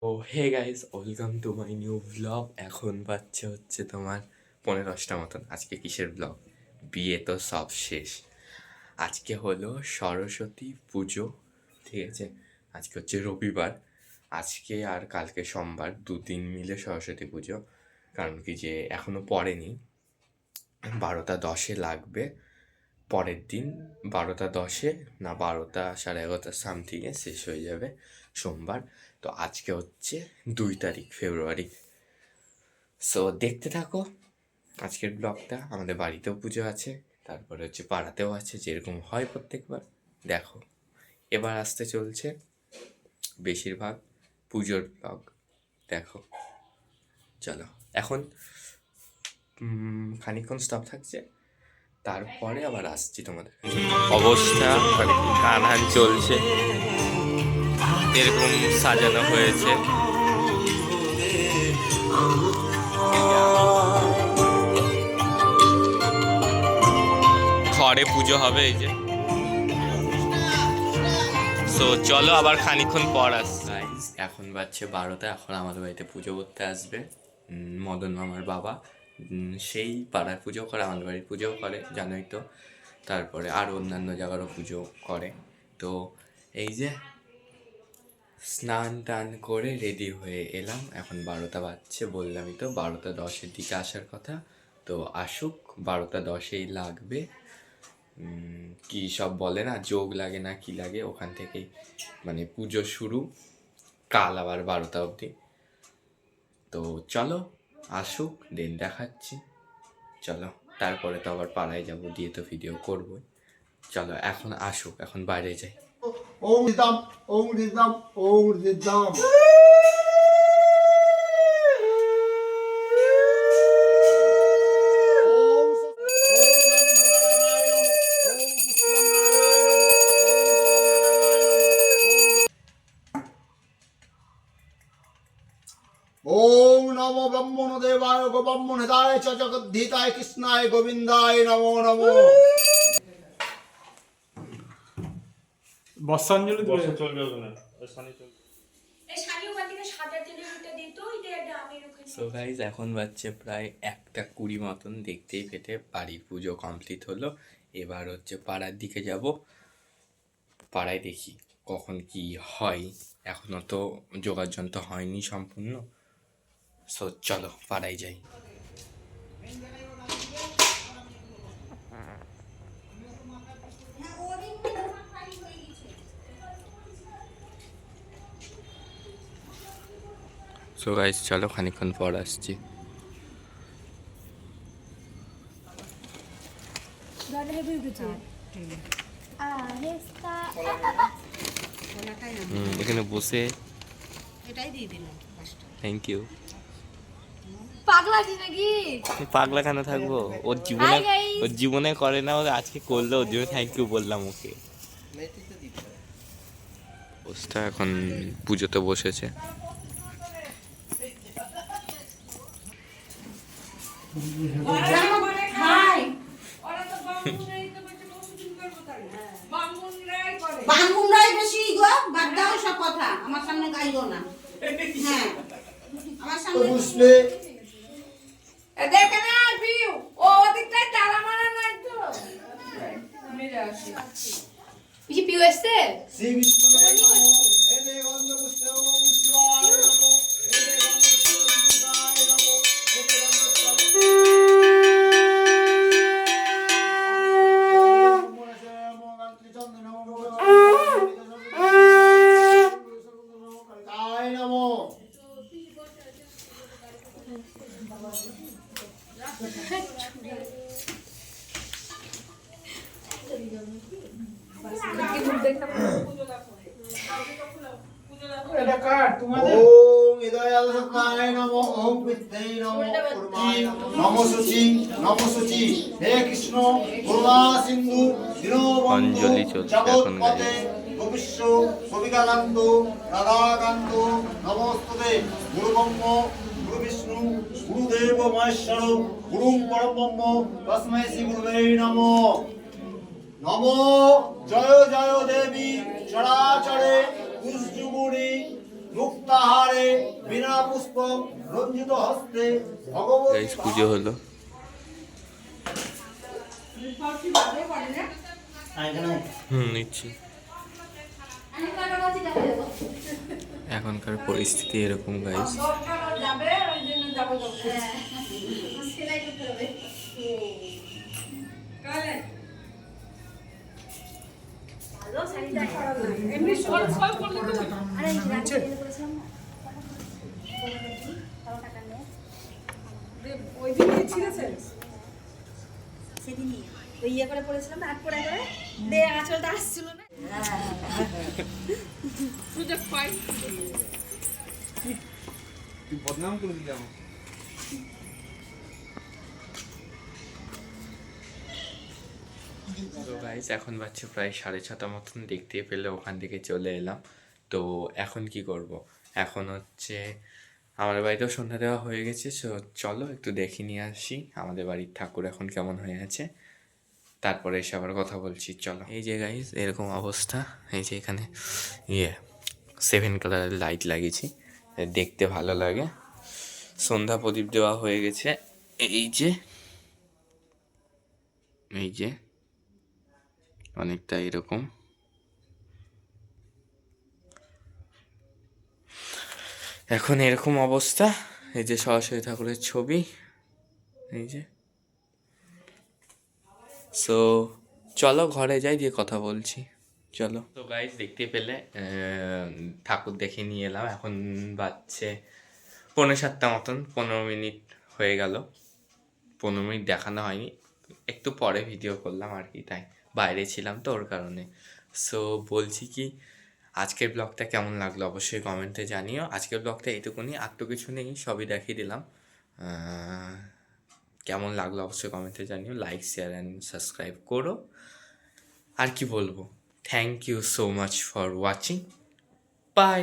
O hey guys, welcome to my new blog. এখন বাচ্চা হচ্ছে তোমার 15টা মতন। আজকে কিসের ব্লগ? বিয়ে তো সব শেষ। আজকে হলো সরস্বতী পুজো, ঠিক আছে? আজকে হচ্ছে রবিবার। আজকে আর কালকে সোমবার, 2 দিন মিলে সরস্বতী পুজো। কারণ কি যে এখনো পড়েনি, 12টা 10-এ লাগবে। পরের দিন 12টা 10-এ না 12টা 11:30 সামথিংয়ে শেষ হয়ে যাবে সোমবার। তো আজকে হচ্ছে 2 তারিখ ফেব্রুয়ারি। সো দেখতে থাকো আজকের ব্লগটা। আমাদের বাড়িতেও পুজো আছে, তারপরে হচ্ছে পাড়াতেও আছে, যেরকম হয় প্রত্যেকবার। দেখো, এবার আসতে চলছে বেশিরভাগ পুজোর ব্লগ। দেখো, চলো এখন খানিকক্ষণ স্টপ থাকছে, তারপরে আবার আসছি তোমাদের অবস্থা। মানে গান হান চলছে, এরকম সাজানো হয়েছে। ঘরে পুজো হবে এই যে। সো চলো আবার খানিকক্ষণ পর আসছি। এখন বাজছে 12টা। এখন আমাদের বাড়িতে পুজো করতে আসবে মদন মামার বাবা। সেই পাড়ায় পুজো করে, আমাদের বাড়ির পুজোও করে, জানোই তো। তারপরে আর অন্যান্য জায়গারও পুজো করে। তো এই যে স্নান টান করে রেডি হয়ে এলাম। এখন 12টা বাজছে, বললামই তো 12টা 10-এর দিকে আসার কথা। তো আসুক, 12টা 10-এই লাগবে। কি সব বলে না, যোগ লাগে না কি লাগে, ওখান থেকেই মানে পুজো শুরু। কাল আবার 12টা অবধি। তো চলো আসুক, দেন দেখাচ্ছি। চলো, তারপরে তো আবার পাড়ায় যাবো, দিয়ে তো ভিডিও করবোই। চলো এখন আসুক, এখন বাইরে যাই। ওম রিদম ওম রিদম ওম রিদম। ওম নমো ব্রহ্মণ দেবায় গো ব্রহ্মণ হৃদায় চ জগদ্ধিতায় কৃষ্ণায় গোবিন্দায় নমো নমো। বর্ষাঞ্জলি বর্ষা চলবে না, সানি চলবে। সো গাইজ, এখন বাজছে প্রায় 1:20 মতন। দেখতেই পেতে বাড়ির পুজো কমপ্লিট হলো। এবার হচ্ছে পাড়ার দিকে যাব। পাড়ায় দেখি কখন কি হয়, এখনো তো যোগাযন্ত্র হয়নি সম্পূর্ণ। সো চলো পাড়ায় যাই। সো গাইজ চলো, খানিকক্ষণ পর আসছি। এখানে বসে থ্যাংক ইউ। পাগলা আছিস নাকি? পাগলা কেন থাকবো? ওর জীবনে করে না, ওর আজকে করলো, ওর জন্য থ্যাংক ইউ বললাম ওকে। অবস্থা এখন পুজোতে বসেছে। বামুনরাই বেশি গো, বাদ দাও সব কথা, আমার সামনে গাইও না। হ্যাঁ, আমার সামনে বুঝলে দেখে না পিউ, ও ওদিকটায় তালা মারা নাই তো। আমি আসি। এই পিউ এসছে? শ্রী বিষ্ণু নমো এতে গন্ধ পুষ্প ওম শিবায় নমো এতে গন্ধ শিবায় নমো এতে ওম হৃদয়াল সত্তায় নমো ওম বিদ্যায় নমো উর্মায় নমো শুচি নমো শুচি। হে কৃষ্ণ করুণা সিন্ধু দীনবন্ধু জগৎপতে গোবিশ্ব গোপিকাকান্ত রাধাকান্ত নমস্তুতে। গুরু ব্রহ্ম গুরু বিষ্ণু গুরুদেব মহেশ্বর গুরুং পরব্রহ্ম তস্मै শ্রী গুরুবে নমো। নমো জয় জয় দেবী চরাচরে পুষ্যুগুড়ি মুক্তাহারে বিনা পুষ্পম রঞ্জিত হস্তে ভগবতী গাইস পুজো হলো। নিচ্ছি। এখনকার পরিস্থিতি এরকম গাইস। যাবে ওই জন্য যাবো সেলাই করতে হবে। ভালো শাড়িটা এমনি সব করলে তো আরে নিচে করেছিলাম না টাকা নিয়ে ওই দিনই ছিঁড়েছে সেদিনই ওই ইয়ে করে পড়েছিলাম না 8 পড়া করে দে আঁচলটা আসছিল না সুযোগ পাই। তুই বদনাম করে দিলি আমাকে। তো গাইস এখন বাজছে প্রায় 6:30 মতন, দেখতে পেলে ওখান থেকে চলে এলাম। তো এখন কি করব, এখন হচ্ছে আমাদের বাড়িতেও সন্ধ্যা দেওয়া হয়ে গেছে। সো চলো একটু দেখে নিয়ে আসি আমাদের বাড়ির ঠাকুর এখন কেমন হয়ে আছে, তারপরে এসে আবার কথা বলছি। চলো। এই যে গাইস এরকম অবস্থা, এই যে এখানে 7 কালারের লাইট লাগিয়েছি, দেখতে ভালো লাগে। সন্ধ্যা প্রদীপ দেওয়া হয়ে গেছে, এই যে অনেকটা এরকম। এখন এরকম অবস্থা, এই যে সরস্বতী ঠাকুরের ছবি, এই যে। সো চলো ঘরে যাই, দিয়ে কথা বলছি। চলো। তো গাইস দেখতে পেলে ঠাকুর দেখে নিয়ে এলাম। এখন বাজছে 6:45 মতন, 15 মিনিট হয়ে গেল। 15 মিনিট দেখানো হয়নি, একটু পরে ভিডিও করলাম আর কি, তাই বাইরে ছিলাম তো ওর কারণে। সো বলছি কি, আজকের ব্লগটা কেমন লাগলো অবশ্যই কমেন্টে জানিও। আজকের ব্লগটা এইটুকুনি, আর তো কিছু নেই, সবই দেখিয়ে দিলাম। কেমন লাগলো অবশ্যই কমেন্টে জানিও। লাইক, শেয়ার অ্যান্ড সাবস্ক্রাইব করো। আর কি বলবো, thank you so much for watching, by.